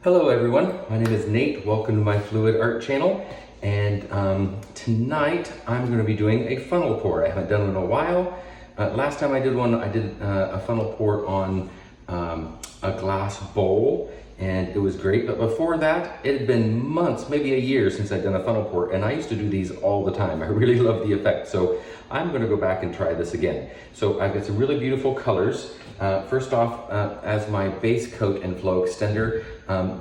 Hello everyone, my name is Nate. Welcome to my Fluid Art channel. And tonight I'm going to be doing a funnel pour. I haven't done one in a while. Last time I did one, I did a funnel pour on a glass bowl, and it was great. But before that, it had been months, maybe a year since I'd done a funnel pour, and I used to do these all the time. I really love the effect, so I'm going to go back and try this again. So I've got some really beautiful colors. First off, as my base coat and flow extender,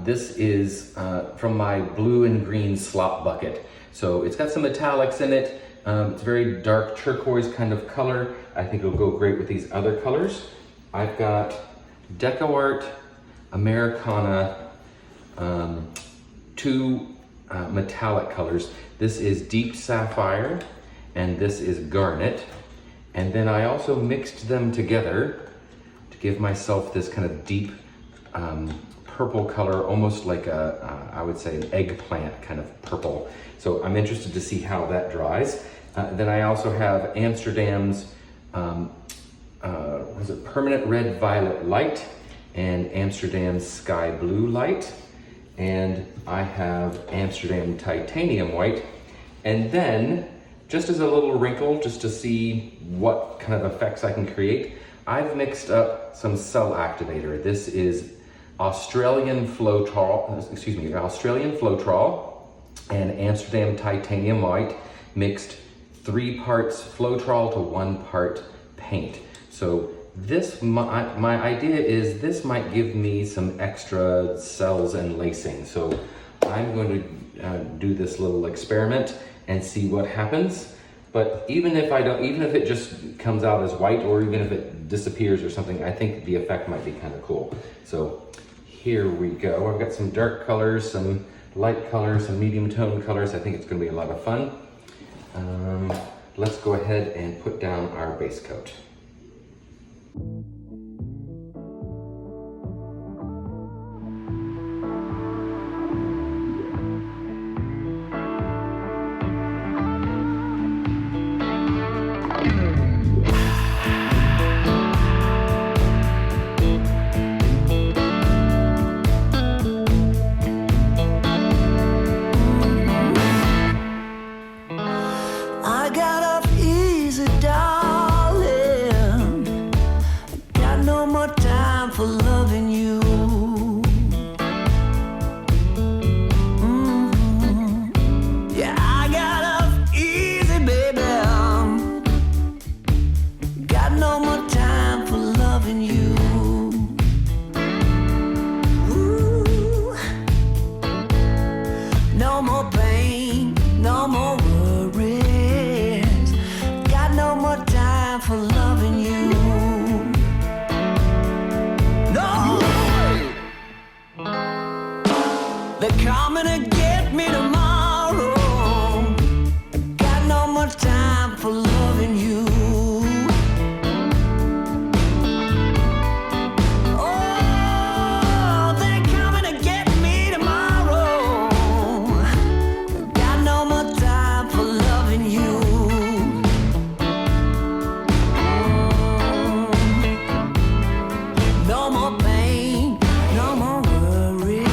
this is from my blue and green slop bucket. So it's got some metallics in it. It's a very dark turquoise kind of color. I think it'll go great with these other colors. I've got Deco Art, Americana, two metallic colors. This is Deep Sapphire and this is Garnet. And then I also mixed them together to give myself this kind of deep purple color, almost like I would say an eggplant kind of purple. So I'm interested to see how that dries. Then I also have Amsterdam's was it Permanent Red Violet Light and Amsterdam's Sky Blue Light. And I have Amsterdam Titanium White. And then, just as a little wrinkle, just to see what kind of effects I can create, I've mixed up some cell activator. This is Australian Floetrol and Amsterdam Titanium White mixed 3 parts Floetrol to 1 part paint. So this, my idea is this might give me some extra cells and lacing. So I'm going to do this little experiment and see what happens. But even if it just comes out as white, or even if it disappears or something, I think the effect might be kind of cool. So here we go. I've got some dark colors, some light colors, some medium tone colors. I think it's going to be a lot of fun. Let's go ahead and put down our base coat. For loving you. Yeah, I got off easy, baby. Got no more time for loving you. Ooh. No more pain, no more worries. Got no more time for loving you. They're coming to get me tomorrow. Got no more time for loving you. Oh, they're coming to get me tomorrow. Got no more time for loving you. No more pain, no more worries.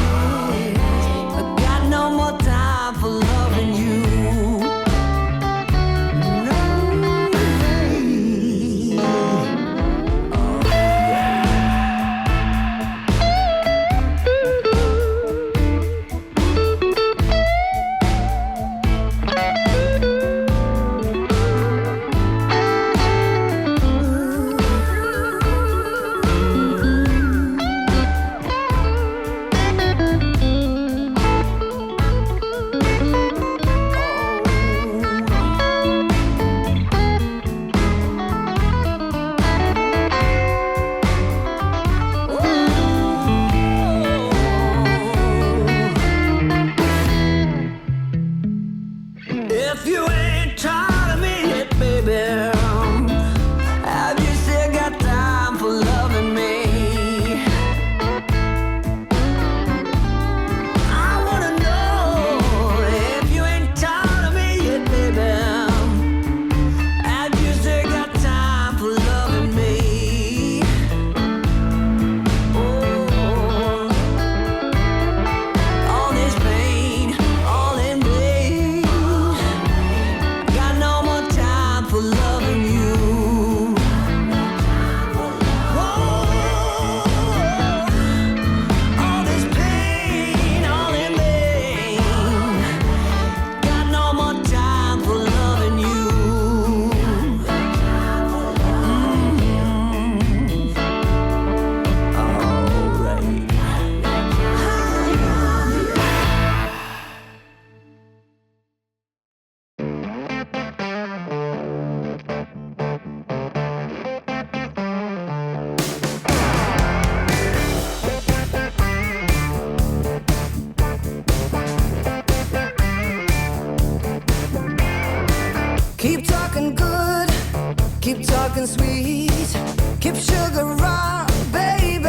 Keep talking sweet, keep sugar on, baby.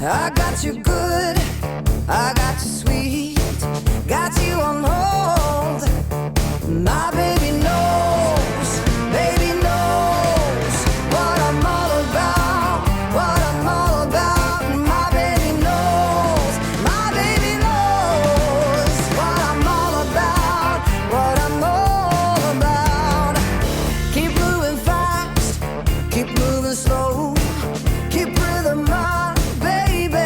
I got you good, I got you sweet, got you on hold. My baby knows what I'm all about, what I'm all about. My baby knows what I'm all about, what I'm all about. Keep moving fast, keep moving slow, keep rhythm on, baby.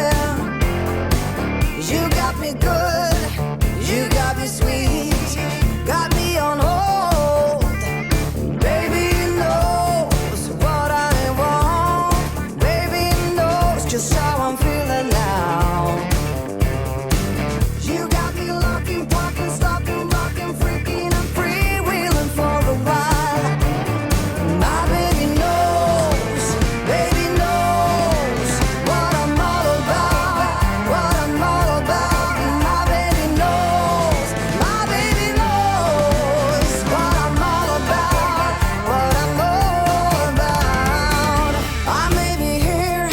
You got me good, you got me sweet, got me on hold. Baby knows what I want, baby knows just how I'm feeling now. You got me locking, walking, stalking, rocking, freaking and freewheeling for a while. My baby knows what I'm all about, what I'm all about. My baby knows what I'm all about, what I'm all about. I may be here,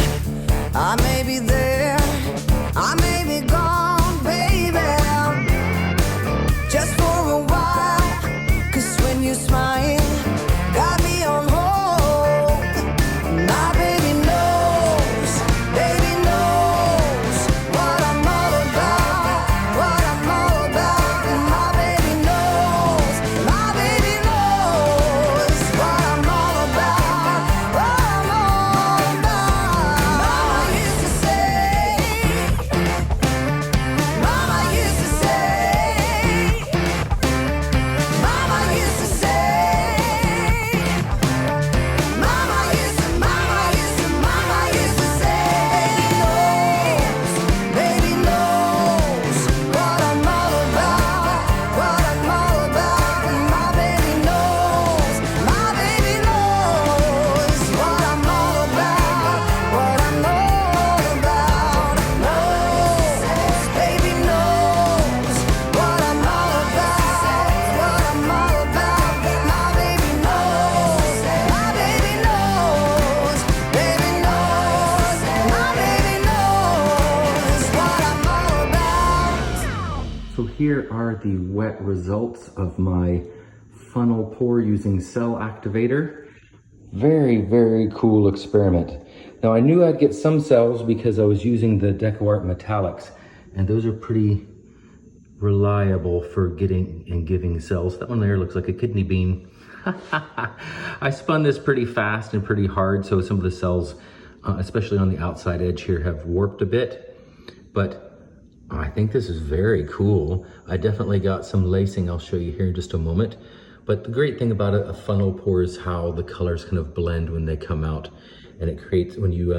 I may be there, I may be gone, baby, just for a while. 'Cause when you smile, got me on hold. My baby knows what I'm all about, what I'm all about. My baby knows what I'm all about, what I'm all about. Mama used to say, Mama used to say, Mama used to say, Mama used to say, baby knows what I'm all about, what I'm all about. My baby knows what I'm all about, what I'm all about. Knows, baby knows what I'm all about, what I'm all about. My baby knows, my baby knows, baby knows, my baby knows what I'm all about. So here are the wet results of my funnel pour using cell activator. Very, very cool experiment. Now I knew I'd get some cells because I was using the DecoArt metallics, and those are pretty reliable for getting and giving cells. That one there looks like a kidney bean. I spun this pretty fast and pretty hard, so some of the cells, especially on the outside edge here, have warped a bit, but I think this is very cool. I definitely got some lacing I'll show you here in just a moment. But the great thing about a funnel pour is how the colors kind of blend when they come out. And it creates, when you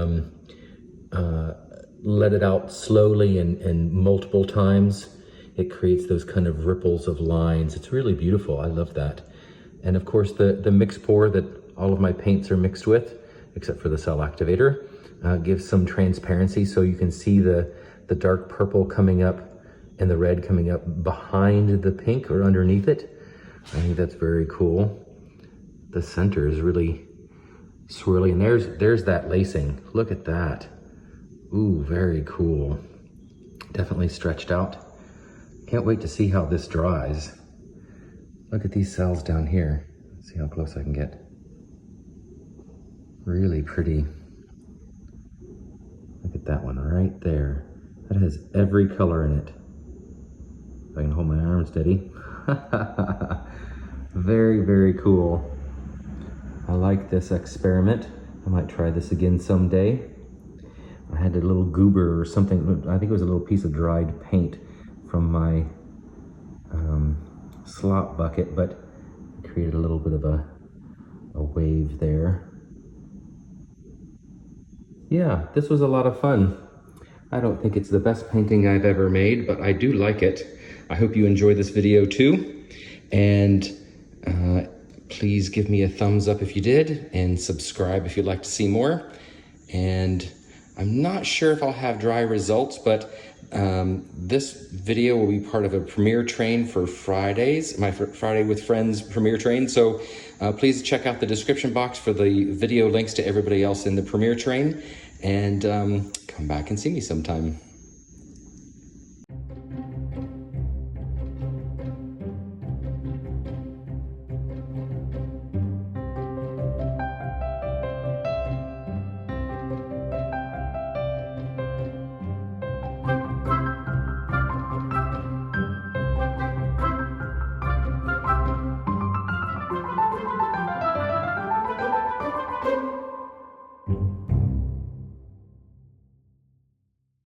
let it out slowly and multiple times, it creates those kind of ripples of lines. It's really beautiful. I love that. And of course the mix pour that all of my paints are mixed with, except for the cell activator, gives some transparency, so you can see the dark purple coming up and the red coming up behind the pink or underneath it. I think that's very cool. The center is really swirly, and there's that lacing. Look at that. Ooh, very cool. Definitely stretched out. Can't wait to see how this dries. Look at these cells down here. Let's see how close I can get. Really pretty. Look at that one right there. That has every color in it. If I can hold my arm steady. Very, very cool. I like this experiment. I might try this again someday. I had a little goober or something. I think it was a little piece of dried paint from my slop bucket, but it created a little bit of a wave there. Yeah, this was a lot of fun. I don't think it's the best painting I've ever made, but I do like it. I hope you enjoy this video too. And please give me a thumbs up if you did, and subscribe if you'd like to see more. And I'm not sure if I'll have dry results, but This video will be part of a premiere train for Fridays, my Friday with Friends premiere train. So please check out the description box for the video links to everybody else in the premiere train, and come back and see me sometime.